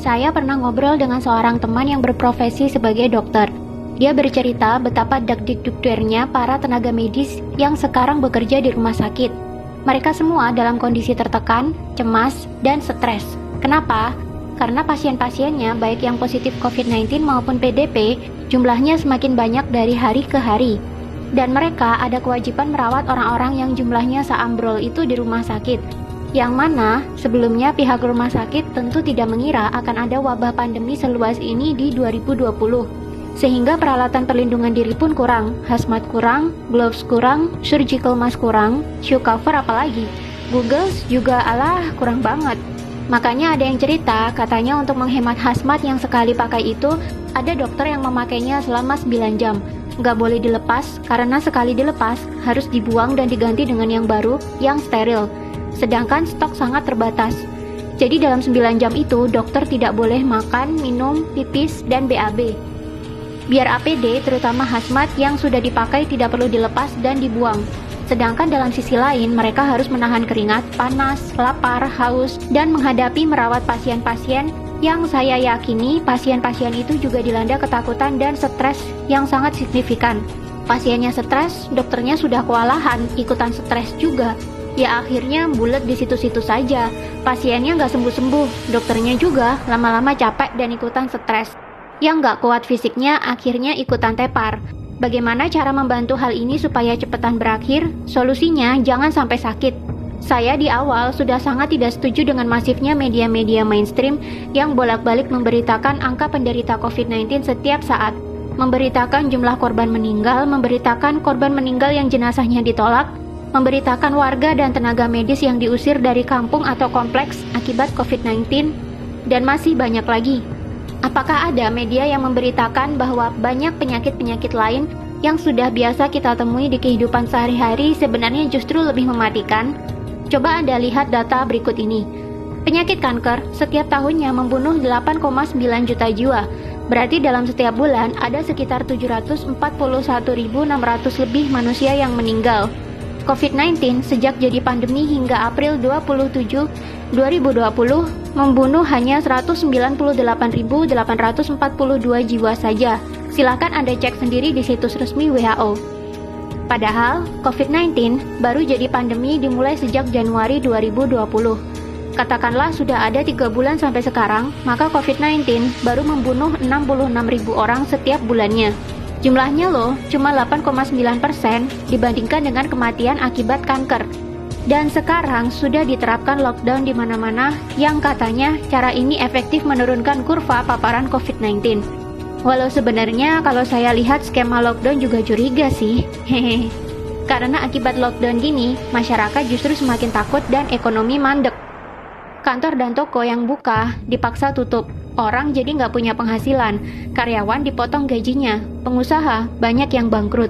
Saya pernah ngobrol dengan seorang teman yang berprofesi sebagai dokter. Dia bercerita betapa dakdikdukdernya para tenaga medis yang sekarang bekerja di rumah sakit. Mereka semua dalam kondisi tertekan, cemas, dan stres. Kenapa? Karena pasien-pasiennya, baik yang positif COVID-19 maupun PDP, jumlahnya semakin banyak dari hari ke hari. Dan mereka ada kewajiban merawat orang-orang yang jumlahnya seambrol itu di rumah sakit. Yang mana sebelumnya pihak rumah sakit tentu tidak mengira akan ada wabah pandemi seluas ini di 2020. Sehingga peralatan perlindungan diri pun kurang, hazmat kurang, gloves kurang, surgical mask kurang, shoe cover apalagi. Googles juga kurang banget. Makanya ada yang cerita, katanya untuk menghemat hazmat yang sekali pakai itu, ada dokter yang memakainya selama 9 jam. Nggak boleh dilepas, karena sekali dilepas, harus dibuang dan diganti dengan yang baru, yang steril. Sedangkan stok sangat terbatas. Jadi dalam 9 jam itu, dokter tidak boleh makan, minum, pipis, dan BAB. Biar APD, terutama hazmat yang sudah dipakai tidak perlu dilepas dan dibuang. Sedangkan dalam sisi lain, mereka harus menahan keringat, panas, lapar, haus, dan menghadapi merawat pasien-pasien yang saya yakini pasien-pasien itu juga dilanda ketakutan dan stres yang sangat signifikan. Pasiennya stres, dokternya sudah kewalahan, ikutan stres juga. Ya akhirnya bulet di situ-situ saja. Pasiennya nggak sembuh-sembuh, dokternya juga lama-lama capek dan ikutan stres. Yang nggak kuat fisiknya akhirnya ikutan tepar. Bagaimana cara membantu hal ini supaya cepetan berakhir? Solusinya jangan sampai sakit. Saya di awal sudah sangat tidak setuju dengan masifnya media-media mainstream yang bolak-balik memberitakan angka penderita COVID-19 setiap saat, memberitakan jumlah korban meninggal, memberitakan korban meninggal yang jenazahnya ditolak, memberitakan warga dan tenaga medis yang diusir dari kampung atau kompleks akibat COVID-19, dan masih banyak lagi. Apakah ada media yang memberitakan bahwa banyak penyakit-penyakit lain yang sudah biasa kita temui di kehidupan sehari-hari sebenarnya justru lebih mematikan? Coba Anda lihat data berikut ini. Penyakit kanker setiap tahunnya membunuh 8,9 juta jiwa. Berarti dalam setiap bulan ada sekitar 741.600 lebih manusia yang meninggal. COVID-19 sejak jadi pandemi hingga April 27, 2020 membunuh hanya 198.842 jiwa saja. Silakan Anda cek sendiri di situs resmi WHO. Padahal, COVID-19 baru jadi pandemi dimulai sejak Januari 2020. Katakanlah sudah ada 3 bulan sampai sekarang, maka COVID-19 baru membunuh 66.000 orang setiap bulannya. Jumlahnya loh, cuma 8,9% dibandingkan dengan kematian akibat kanker. Dan sekarang sudah diterapkan lockdown di mana-mana yang katanya cara ini efektif menurunkan kurva paparan COVID-19. Walau sebenarnya kalau saya lihat skema lockdown juga curiga sih. Hehe. Karena akibat lockdown gini, masyarakat justru semakin takut dan ekonomi mandek. Kantor dan toko yang buka dipaksa tutup. Orang jadi nggak punya penghasilan. Karyawan dipotong gajinya. Pengusaha banyak yang bangkrut.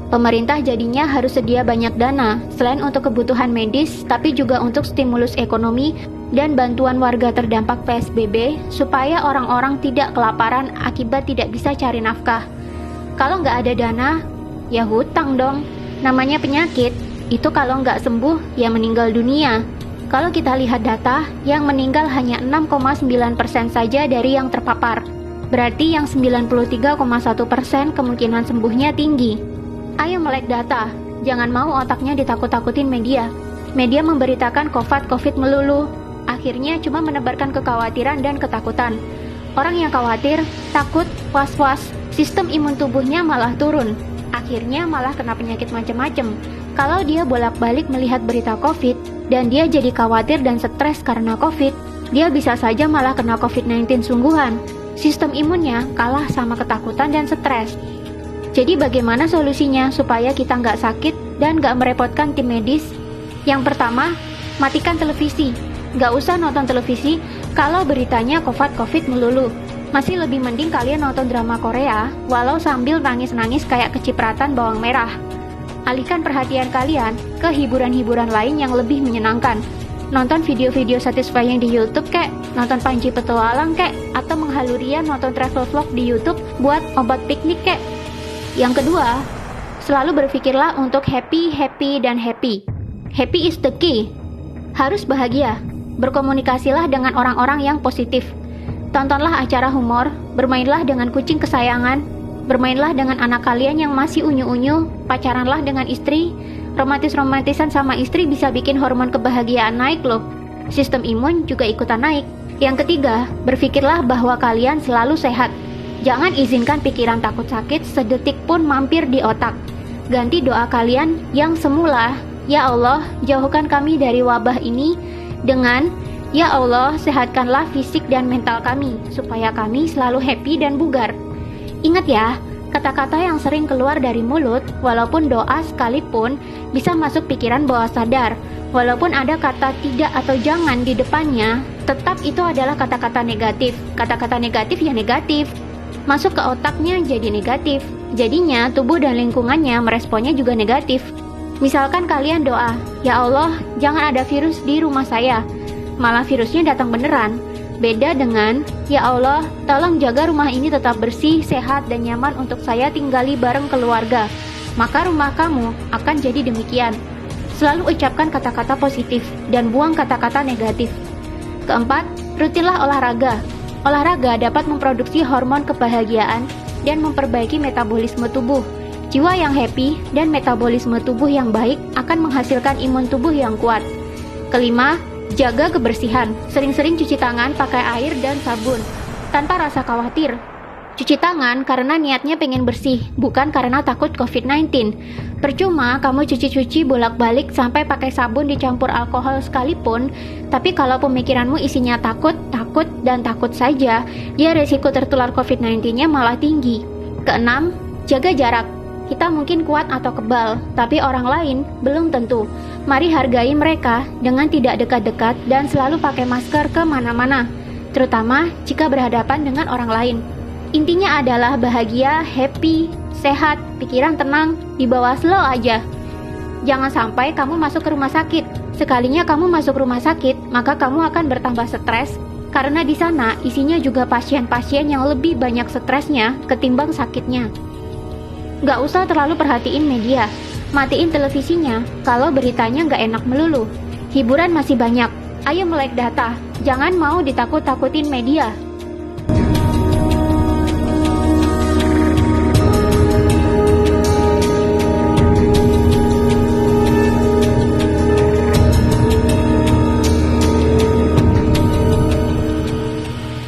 Pemerintah jadinya harus sedia banyak dana, selain untuk kebutuhan medis, tapi juga untuk stimulus ekonomi dan bantuan warga terdampak PSBB, supaya orang-orang tidak kelaparan akibat tidak bisa cari nafkah. Kalau nggak ada dana, ya hutang dong. Namanya penyakit, itu kalau nggak sembuh, ya meninggal dunia. Kalau kita lihat data, yang meninggal hanya 6,9% saja dari yang terpapar. Berarti yang 93,1% kemungkinan sembuhnya tinggi. Ayo melek data, jangan mau otaknya ditakut-takutin media. Media memberitakan COVID melulu, akhirnya cuma menebarkan kekhawatiran dan ketakutan. Orang yang khawatir, takut, was-was, sistem imun tubuhnya malah turun. Akhirnya malah kena penyakit macam-macam. Kalau dia bolak-balik melihat berita COVID, dan dia jadi khawatir dan stres karena COVID, dia bisa saja malah kena COVID-19 sungguhan. Sistem imunnya kalah sama ketakutan dan stres. Jadi bagaimana solusinya supaya kita nggak sakit dan nggak merepotkan tim medis? Yang pertama, matikan televisi. Nggak usah nonton televisi kalau beritanya COVID melulu. Masih lebih mending kalian nonton drama Korea, walau sambil nangis-nangis kayak kecipratan bawang merah. Alihkan perhatian kalian ke hiburan-hiburan lain yang lebih menyenangkan. Nonton video-video satisfying di YouTube kek, nonton Panji Petualang kek, atau menghalurian nonton travel vlog di YouTube buat obat piknik kek. Yang kedua, selalu berpikirlah untuk happy. Happy is the key. Harus bahagia. Berkomunikasilah dengan orang-orang yang positif. Tontonlah acara humor, bermainlah dengan kucing kesayangan, bermainlah dengan anak kalian yang masih unyu-unyu, pacaranlah dengan istri. Romantis-romantisan sama istri bisa bikin hormon kebahagiaan naik loh. Sistem imun juga ikutan naik. Yang ketiga, berpikirlah bahwa kalian selalu sehat. Jangan izinkan pikiran takut sakit sedetik pun mampir di otak. Ganti doa kalian yang semula, "Ya Allah, jauhkan kami dari wabah ini," dengan "Ya Allah, sehatkanlah fisik dan mental kami, supaya kami selalu happy dan bugar." Ingat ya, kata-kata yang sering keluar dari mulut, walaupun doa sekalipun, bisa masuk pikiran bawah sadar. Walaupun ada kata tidak atau jangan di depannya, tetap itu adalah kata-kata negatif. Kata-kata negatif ya negatif. Masuk ke otaknya jadi negatif. Jadinya tubuh dan lingkungannya meresponnya juga negatif. Misalkan kalian doa, "Ya Allah, jangan ada virus di rumah saya." Malah virusnya datang beneran. Beda dengan, "Ya Allah, tolong jaga rumah ini tetap bersih, sehat, dan nyaman untuk saya tinggali bareng keluarga." Maka rumah kamu akan jadi demikian. Selalu ucapkan kata-kata positif dan buang kata-kata negatif. Keempat, rutinlah olahraga. Olahraga dapat memproduksi hormon kebahagiaan dan memperbaiki metabolisme tubuh. Jiwa yang happy dan metabolisme tubuh yang baik akan menghasilkan imun tubuh yang kuat. Kelima, jaga kebersihan. Sering-sering cuci tangan pakai air dan sabun, tanpa rasa khawatir. Cuci tangan karena niatnya pengen bersih, bukan karena takut COVID-19. Percuma kamu cuci-cuci bolak-balik sampai pakai sabun dicampur alkohol sekalipun, tapi kalau pemikiranmu isinya takut, dan takut saja, ya resiko tertular COVID-19-nya malah tinggi. Keenam, jaga jarak. Kita mungkin kuat atau kebal, tapi orang lain belum tentu. Mari hargai mereka dengan tidak dekat-dekat dan selalu pakai masker kemana-mana, terutama jika berhadapan dengan orang lain. Intinya adalah bahagia, happy, sehat, pikiran tenang, di bawah slow aja. Jangan sampai kamu masuk ke rumah sakit. Sekalinya kamu masuk rumah sakit, maka kamu akan bertambah stres, karena di sana isinya juga pasien-pasien yang lebih banyak stresnya ketimbang sakitnya. Gak usah terlalu perhatiin media. Matiin televisinya kalau beritanya gak enak melulu. Hiburan masih banyak. Ayo melek data. Jangan mau ditakut-takutin media.